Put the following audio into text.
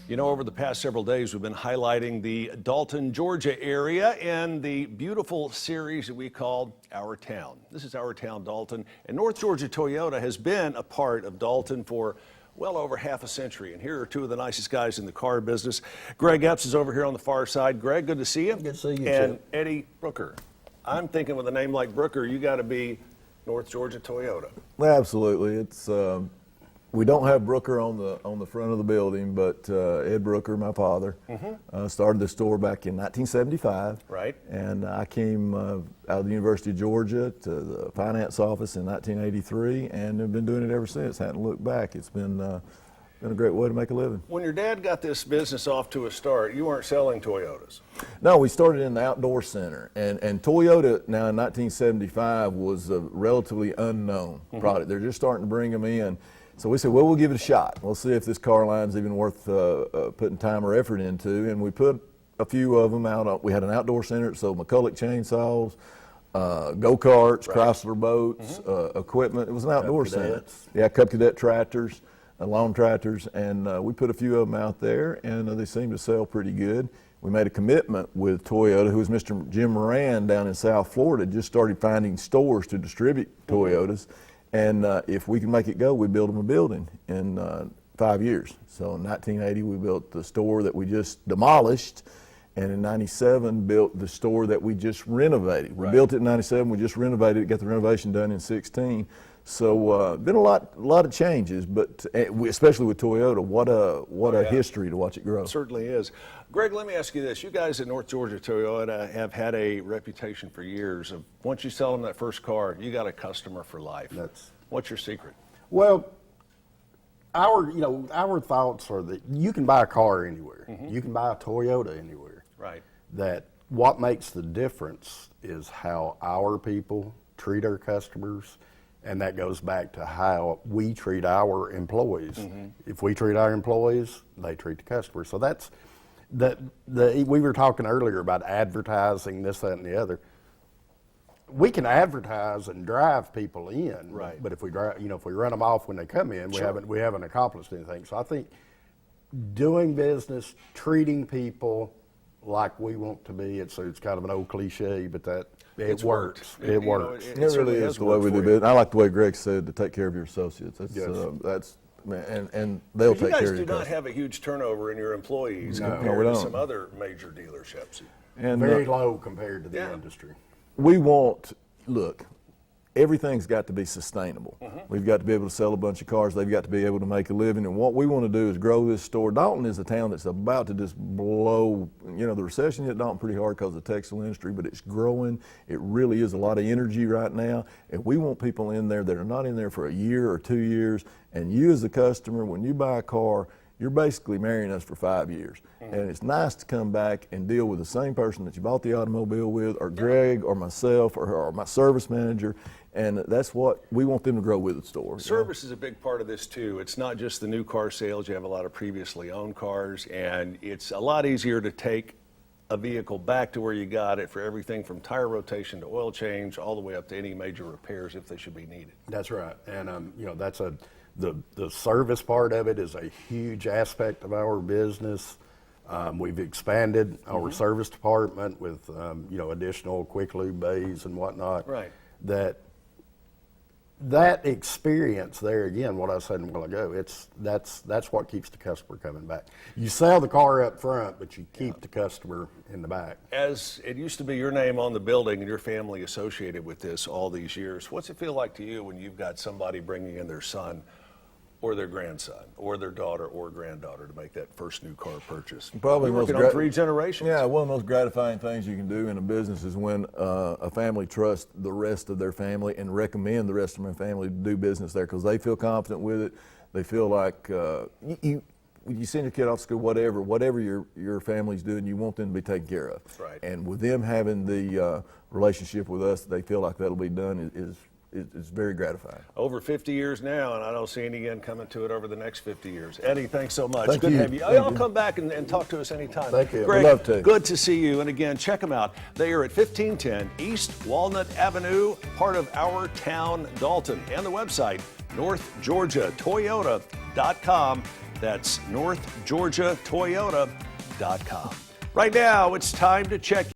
You know, over the past several days, we've been highlighting the Dalton, Georgia area and the beautiful series that we called Our Town. This is Our Town Dalton, and North Georgia Toyota has been a part of Dalton for well over half a century. And here are two of the nicest guys in the car business. Greg Epps is over here on the far side. Greg, good to see you. Good to see you, And Chip. Eddie Brooker. I'm thinking with a name like Brooker, you got to be North Georgia Toyota. Well, absolutely. It's we don't have Brooker on the front of the building, but Ed Brooker, my father, started the store back in 1975. Right. And I came out of the University of Georgia to the finance office in 1983, and have been doing it ever since. Hadn't looked back. It's been a great way to make a living. When your dad got this business off to a start, you weren't selling Toyotas. No, we started in the outdoor center, and Toyota now in 1975 was a relatively unknown product. They're just starting to bring them in. So we said, well, we'll give it a shot. We'll see if this car line's even worth putting time or effort into. And we put a few of them out. We had an outdoor center that sold McCulloch chainsaws, go-karts, Right. Chrysler boats, equipment. It was an outdoor center. Cadets. Yeah, Cub Cadet tractors, lawn tractors. And we put a few of them out there, and they seemed to sell pretty good. We made a commitment with Toyota, who was Mr. Jim Moran down in South Florida, just started finding stores to distribute Toyotas. And if we can make it go, we build them a building in 5 years. So in 1980, we built the store that we just demolished, and in 97, built the store that we just renovated. We built it in 97, we just renovated it, got the renovation done in 16. So been a lot of changes, but especially with Toyota, what a history to watch it grow. It certainly is. Greg, let me ask you this. You guys at North Georgia Toyota have had a reputation for years of once you sell them that first car, you got a customer for life. What's your secret? Well, our thoughts are that you can buy a car anywhere. You can buy a Toyota anywhere. Right. That what makes the difference is how our people treat our customers, and that goes back to how we treat our employees. If we treat our employees, they treat the customers. So that's we were talking earlier about advertising, this, that, and the other. We can advertise and drive people in, Right. but if we drive, if we run them off when they come in, Sure. we haven't accomplished anything. So I think doing business, treating people like we want to be, it's kind of an old cliche, but It's it works. worked. It You know, works. It really certainly is has the way we worked do for you. business. I like the way Greg said to take care of your associates. That's, Yes. and they'll But you take guys care of do your not customers. have a huge turnover in your employees No. compared No, we to don't. some other major dealerships. And Very low compared to the Yeah. industry. we look, everything's got to be sustainable. We've got to be able to sell a bunch of cars. They've got to be able to make a living. And what we want to do is grow this store. Dalton is a town that's about to just blow. The recession hit Dalton pretty hard because of the textile industry, but it's growing. It really is a lot of energy right now. And we want people in there that are not in there for a year or 2 years. And you as a customer, when you buy a car, you're basically marrying us for 5 years. And it's nice to come back and deal with the same person that you bought the automobile with, or Greg, or myself, or my service manager. And that's what we want them to grow with the store. Service is a big part of this too. It's not just the new car sales. You have a lot of previously owned cars, and it's a lot easier to take a vehicle back to where you got it for everything from tire rotation to oil change, all the way up to any major repairs if they should be needed. That's right. And that's the service part of it is a huge aspect of our business. We've expanded our service department with additional quick lube bays and whatnot. Right. That experience there, again, what I said a while ago, that's what keeps the customer coming back. You sell the car up front, but you keep the customer in the back. As it used to be your name on the building and your family associated with this all these years, what's it feel like to you when you've got somebody bringing in their son or their grandson or their daughter or granddaughter to make that first new car purchase? Probably You're working on 3 generations. Yeah, one of the most gratifying things you can do in a business is when a family trusts the rest of their family and recommend the rest of their family to do business there because they feel confident with it. They feel like when you send your kid off to school, whatever your family's doing, you want them to be taken care of. Right. And with them having the relationship with us, they feel like that'll be done is very gratifying. Over 50 years now, and I don't see any end coming to it over the next 50 years. Eddie, thanks so much. Thank Good you. to have you. Thank Y'all you. come back and talk to us anytime. Thank you. Greg, I'd love to. good to see you. And again, check them out. They are at 1510 East Walnut Avenue, part of Our Town Dalton. And the website, northgeorgiatoyota.com. That's northgeorgiatoyota.com. Right now, it's time to check